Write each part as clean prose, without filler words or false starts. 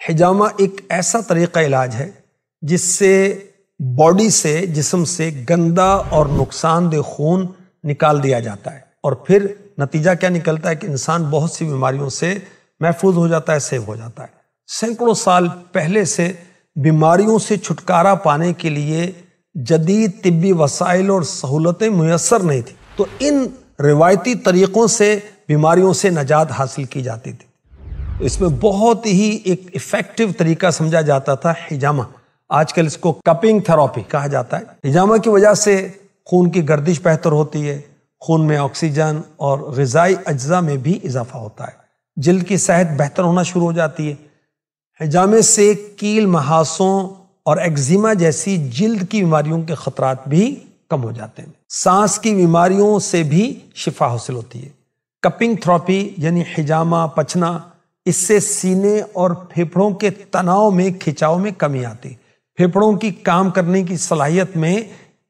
حجامہ ایک ایسا طریقہ علاج ہے جس سے باڈی سے، جسم سے گندا اور نقصان دہ خون نکال دیا جاتا ہے، اور پھر نتیجہ کیا نکلتا ہے کہ انسان بہت سی بیماریوں سے محفوظ ہو جاتا ہے، سیو ہو جاتا ہے۔ سینکڑوں سال پہلے سے بیماریوں سے چھٹکارا پانے کے لیے جدید طبی وسائل اور سہولتیں میسر نہیں تھیں، تو ان روایتی طریقوں سے بیماریوں سے نجات حاصل کی جاتی تھی۔ اس میں بہت ہی ایک ایفیکٹو طریقہ سمجھا جاتا تھا حجامہ۔ آج کل اس کو کپنگ تھراپی کہا جاتا ہے۔ حجامہ کی وجہ سے خون کی گردش بہتر ہوتی ہے، خون میں آکسیجن اور غذائی اجزاء میں بھی اضافہ ہوتا ہے، جلد کی صحت بہتر ہونا شروع ہو جاتی ہے۔ حجامے سے کیل، محاسوں اور ایگزیما جیسی جلد کی بیماریوں کے خطرات بھی کم ہو جاتے ہیں۔ سانس کی بیماریوں سے بھی شفا حاصل ہوتی ہے۔ کپنگ تھراپی یعنی حجامہ پچنا، اس سے سینے اور پھیپھڑوں کے تناؤ میں، کھچاؤ میں کمی آتی ہے، پھیپھڑوں کی کام کرنے کی صلاحیت میں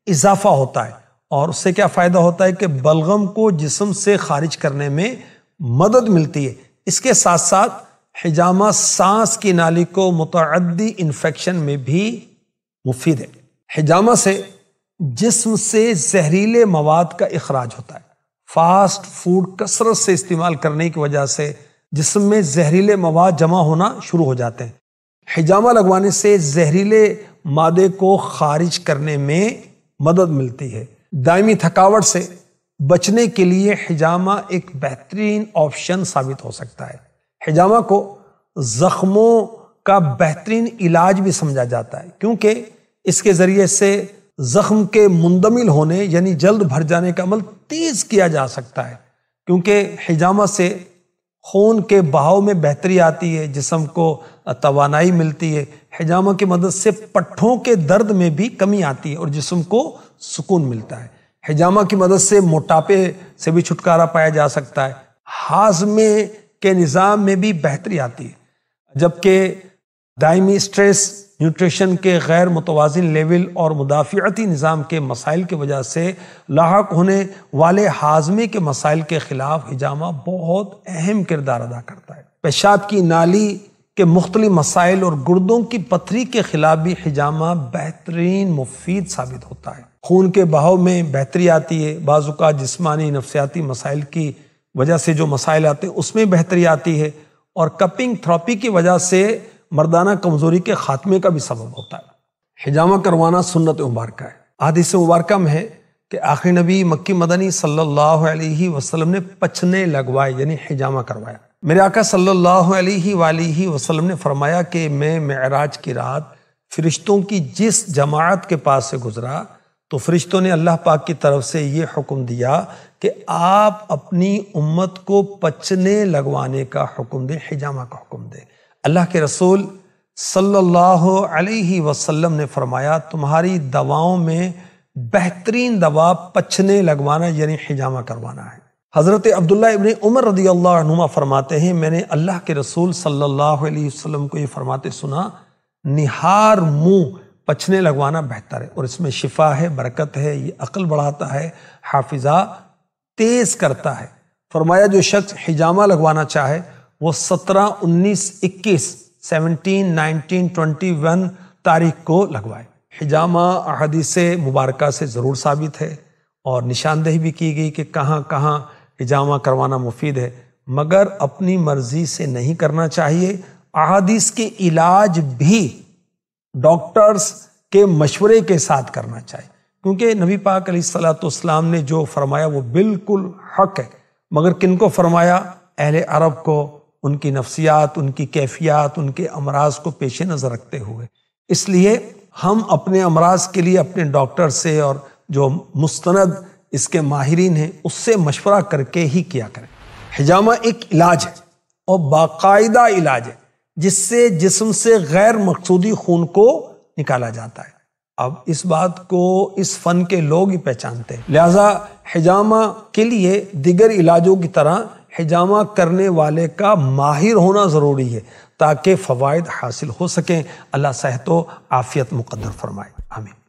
اضافہ ہوتا ہے، اور اس سے کیا فائدہ ہوتا ہے کہ بلغم کو جسم سے خارج کرنے میں مدد ملتی ہے۔ اس کے ساتھ ساتھ حجامہ سانس کی نالی کو متعدی انفیکشن میں بھی مفید ہے۔ حجامہ سے جسم سے زہریلے مواد کا اخراج ہوتا ہے۔ فاسٹ فوڈ کثرت سے استعمال کرنے کی وجہ سے جسم میں زہریلے مواد جمع ہونا شروع ہو جاتے ہیں۔ حجامہ لگوانے سے زہریلے مادے کو خارج کرنے میں مدد ملتی ہے۔ دائمی تھکاوٹ سے بچنے کے لیے حجامہ ایک بہترین آپشن ثابت ہو سکتا ہے۔ حجامہ کو زخموں کا بہترین علاج بھی سمجھا جاتا ہے، کیونکہ اس کے ذریعے سے زخم کے مندمل ہونے یعنی جلد بھر جانے کا عمل تیز کیا جا سکتا ہے، کیونکہ حجامہ سے خون کے بہاؤ میں بہتری آتی ہے، جسم کو توانائی ملتی ہے۔ حجامہ کی مدد سے پٹھوں کے درد میں بھی کمی آتی ہے اور جسم کو سکون ملتا ہے۔ حجامہ کی مدد سے موٹاپے سے بھی چھٹکارا پایا جا سکتا ہے۔ ہاضمے کے نظام میں بھی بہتری آتی ہے، جبکہ دائمی سٹریس، نیوٹریشن کے غیر متوازن لیول اور مدافعتی نظام کے مسائل کی وجہ سے لاحق ہونے والے ہاضمے کے مسائل کے خلاف حجامہ بہت اہم کردار ادا کرتا ہے۔ پیشاب کی نالی کے مختلف مسائل اور گردوں کی پتھری کے خلاف بھی حجامہ بہترین مفید ثابت ہوتا ہے۔ خون کے بہاؤ میں بہتری آتی ہے، بعض اوقات جسمانی نفسیاتی مسائل کی وجہ سے جو مسائل آتے ہیں اس میں بہتری آتی ہے، اور کپنگ تھراپی کی وجہ سے مردانہ کمزوری کے خاتمے کا بھی سبب ہوتا ہے۔ حجامہ کروانا سنت مبارکہ ہے۔ احادیث مبارکہ میں ہے کہ آخری نبی مکی مدنی صلی اللہ علیہ وسلم نے پچھنے لگوائے یعنی حجامہ کروایا۔ میرے آقا صلی اللہ علیہ وآلہ وسلم نے فرمایا کہ میں معراج کی رات فرشتوں کی جس جماعت کے پاس سے گزرا تو فرشتوں نے اللہ پاک کی طرف سے یہ حکم دیا کہ آپ اپنی امت کو پچھنے لگوانے کا حکم دیں، حجامہ کا حکم دیں۔ اللہ کے رسول صلی اللہ علیہ وسلم نے فرمایا تمہاری دواؤں میں بہترین دوا پچھنے لگوانا یعنی حجامہ کروانا ہے۔ حضرت عبداللہ ابن عمر رضی اللہ عنہما فرماتے ہیں میں نے اللہ کے رسول صلی اللہ علیہ وسلم کو یہ فرماتے سنا، نہار منہ پچھنے لگوانا بہتر ہے، اور اس میں شفا ہے، برکت ہے، یہ عقل بڑھاتا ہے، حافظہ تیز کرتا ہے۔ فرمایا جو شخص حجامہ لگوانا چاہے وہ 17، 19، 21، 17، 19، 21 تاریخ کو لگوائے۔ حجامہ احادیث مبارکہ سے ضرور ثابت ہے، اور نشاندہی بھی کی گئی کہ کہاں کہاں حجامہ کروانا مفید ہے، مگر اپنی مرضی سے نہیں کرنا چاہیے۔ احادیث کے علاج بھی ڈاکٹرز کے مشورے کے ساتھ کرنا چاہیے، کیونکہ نبی پاک علیہ الصلوۃ والسلام نے جو فرمایا وہ بالکل حق ہے، مگر کن کو فرمایا؟ اہل عرب کو، ان کی نفسیات، ان کی کیفیات، ان کے امراض کو پیش نظر رکھتے ہوئے۔ اس لیے ہم اپنے امراض کے لیے اپنے ڈاکٹر سے اور جو مستند اس کے ماہرین ہیں اس سے مشورہ کر کے ہی کیا کریں۔ حجامہ ایک علاج ہے اور باقاعدہ علاج ہے جس سے جسم سے غیر مقصودی خون کو نکالا جاتا ہے۔ اب اس بات کو اس فن کے لوگ ہی پہچانتے ہیں، لہذا حجامہ کے لیے دیگر علاجوں کی طرح حجامہ کرنے والے کا ماہر ہونا ضروری ہے تاکہ فوائد حاصل ہو سکیں۔ اللہ صحت و عافیت مقدر فرمائے، آمین۔